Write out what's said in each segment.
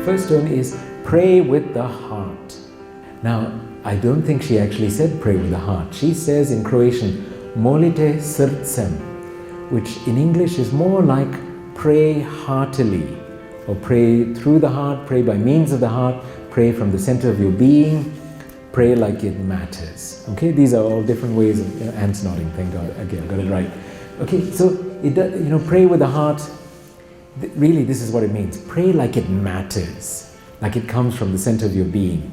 first stone is pray with the heart. Now, I don't think she actually said pray with the heart. She says in Croatian, molite srcem, which in English is more like pray heartily, or pray through the heart, pray by means of the heart, pray from the center of your being, pray like it matters. Okay, these are all different ways of, Anne's nodding, thank God, again, got it right. Okay, so, pray with the heart, really this is what it means. Pray like it matters, like it comes from the center of your being.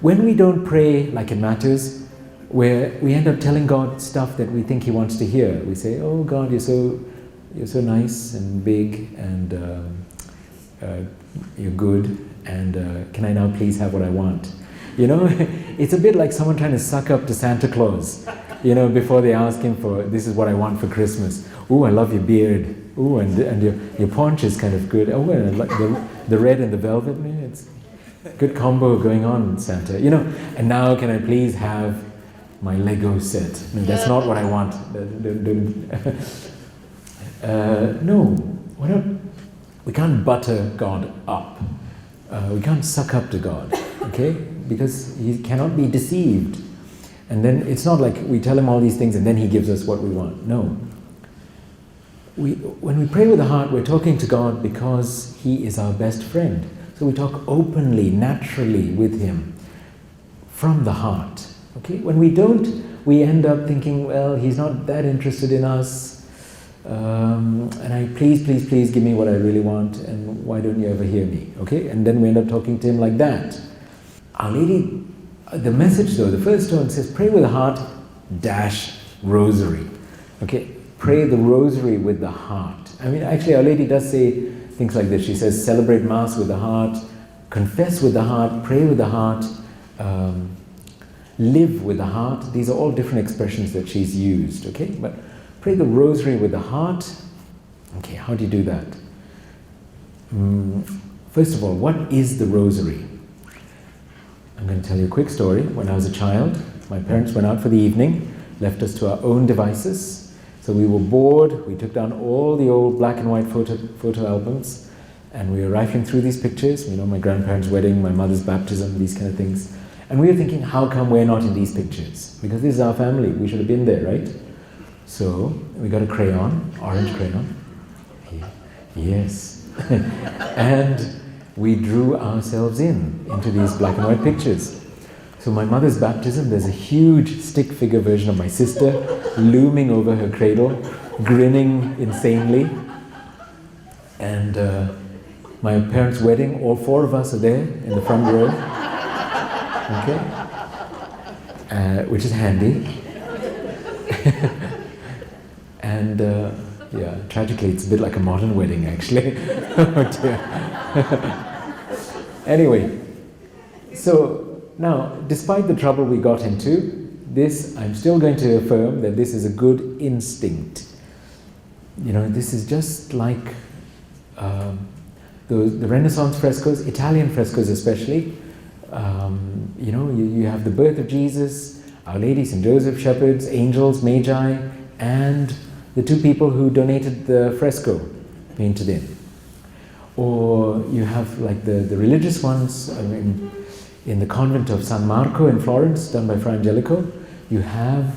When we don't pray like it matters, we end up telling God stuff that we think He wants to hear. We say, oh God, you're so nice and big and you're good, and can I now please have what I want? It's a bit like someone trying to suck up to Santa Claus, before they ask him for, this is what I want for Christmas. Ooh, I love your beard. Ooh, and your paunch is kind of good. Oh, and I like the red and the velvet. It's a good combo going on, Santa. And now can I please have my Lego set? No, that's not what I want. No, we can't butter God up. We can't suck up to God, okay? Because He cannot be deceived. And then it's not like we tell Him all these things and then He gives us what we want. No. When we pray with the heart, we're talking to God because He is our best friend. So we talk openly, naturally with Him from the heart. Okay? When we don't, we end up thinking, well, He's not that interested in us. And please give me what I really want, and why don't you ever hear me? Okay? And then we end up talking to Him like that. Our Lady, the message though, the first stone says, pray with the heart, rosary. Okay? Pray the rosary with the heart. Actually Our Lady does say things like this. She says, celebrate Mass with the heart, confess with the heart, pray with the heart, live with the heart. These are all different expressions that she's used, okay? But pray the rosary with the heart. Okay, how do you do that? First of all, what is the rosary? I'm going to tell you a quick story. When I was a child, my parents went out for the evening, left us to our own devices. So we were bored, we took down all the old black and white photo albums, and we were rifling through these pictures, my grandparents' wedding, my mother's baptism, these kind of things. And we were thinking, how come we're not in these pictures? Because this is our family, we should have been there, right? So we got a crayon, orange crayon. Yes. And we drew ourselves into these black and white pictures. So my mother's baptism, there's a huge stick figure version of my sister looming over her cradle, grinning insanely. And my parents' wedding, all four of us are there in the front row. Okay? Which is handy. And tragically, it's a bit like a modern wedding, actually. Oh dear. Anyway, so now, despite the trouble we got into, I'm still going to affirm that this is a good instinct. This is just like the Renaissance frescoes, Italian frescoes especially. You have the birth of Jesus, Our Lady, St. Joseph, shepherds, angels, magi, and the two people who donated the fresco painted in. Or you have like the religious ones, in the convent of San Marco in Florence, done by Fra Angelico, you have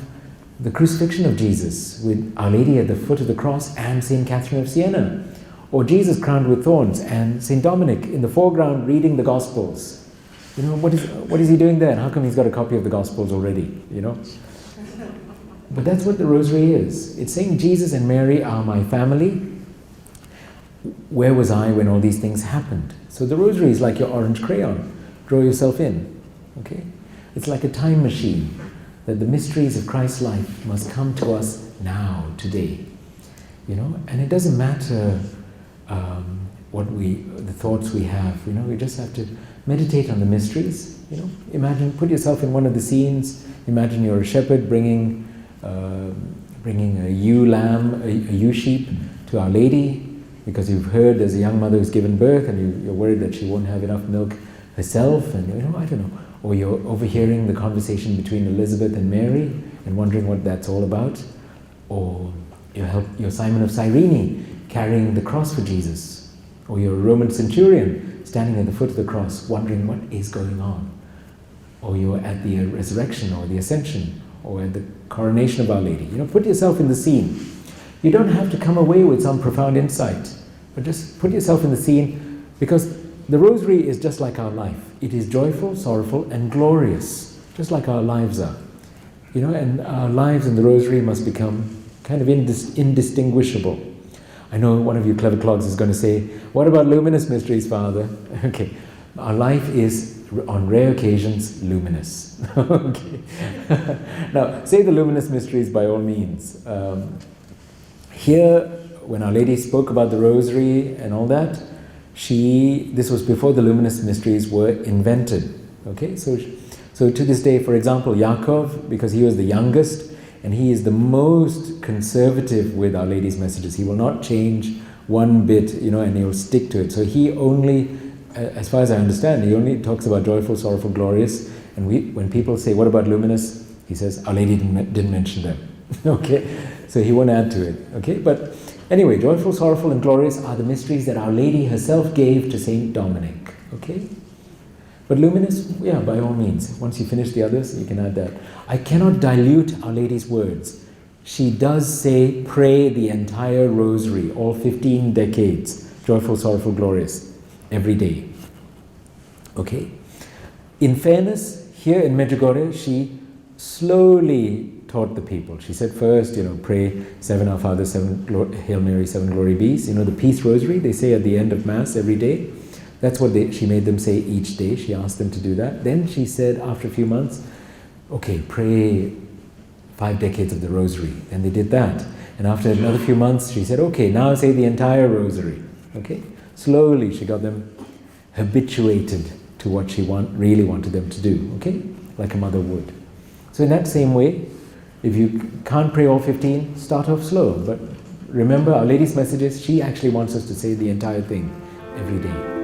the crucifixion of Jesus with Our Lady at the foot of the cross and St. Catherine of Siena. Or Jesus crowned with thorns and St. Dominic in the foreground reading the Gospels. What is he doing there? And how come he's got a copy of the Gospels already? But that's what the Rosary is. It's saying Jesus and Mary are my family. Where was I when all these things happened? So the Rosary is like your orange crayon. Draw yourself in, okay? It's like a time machine, that the mysteries of Christ's life must come to us now, today. And it doesn't matter the thoughts we have, we just have to meditate on the mysteries, Imagine, put yourself in one of the scenes, imagine you're a shepherd bringing a ewe lamb, a ewe sheep to Our Lady, because you've heard there's a young mother who's given birth and you're worried that she won't have enough milk herself, and I don't know. Or you're overhearing the conversation between Elizabeth and Mary and wondering what that's all about. Or you're Simon of Cyrene carrying the cross for Jesus. Or you're a Roman centurion standing at the foot of the cross wondering what is going on. Or you're at the resurrection or the ascension or at the coronation of Our Lady. Put yourself in the scene. You don't have to come away with some profound insight, but just put yourself in the scene, because the Rosary is just like our life. It is joyful, sorrowful, and glorious, just like our lives are. And our lives in the Rosary must become kind of indistinguishable. I know one of you clever clogs is going to say, what about luminous mysteries, Father? Okay, our life is, on rare occasions, luminous. Okay. Now, say the luminous mysteries by all means. Here, when Our Lady spoke about the Rosary and all that, this was before the luminous mysteries were invented. Okay, so to this day, for example, Yaakov, because he was the youngest, and he is the most conservative with Our Lady's messages. He will not change one bit, and he will stick to it. So he only, as far as I understand, he only talks about joyful, sorrowful, glorious. And when people say, what about luminous? He says, Our Lady didn't mention them. Okay, so he won't add to it. Okay, but anyway, joyful, sorrowful, and glorious are the mysteries that Our Lady herself gave to Saint Dominic. Okay, but luminous, yeah, by all means. Once you finish the others, you can add that. I cannot dilute Our Lady's words. She does say, pray the entire Rosary, all 15 decades, joyful, sorrowful, glorious, every day. Okay, in fairness, here in Medjugorje, she slowly taught the people. She said first, pray 7 Our Father, 7 Hail Mary, 7 Glory Bees. The Peace Rosary, they say at the end of Mass every day. That's what she made them say each day. She asked them to do that. Then she said, after a few months, okay, pray 5 decades of the Rosary. And they did that. And after another few months, she said, okay, now say the entire Rosary. Okay? Slowly, she got them habituated to what she really wanted them to do. Okay? Like a mother would. So in that same way, if you can't pray all 15, start off slow. But remember, Our Lady's messages, she actually wants us to say the entire thing every day.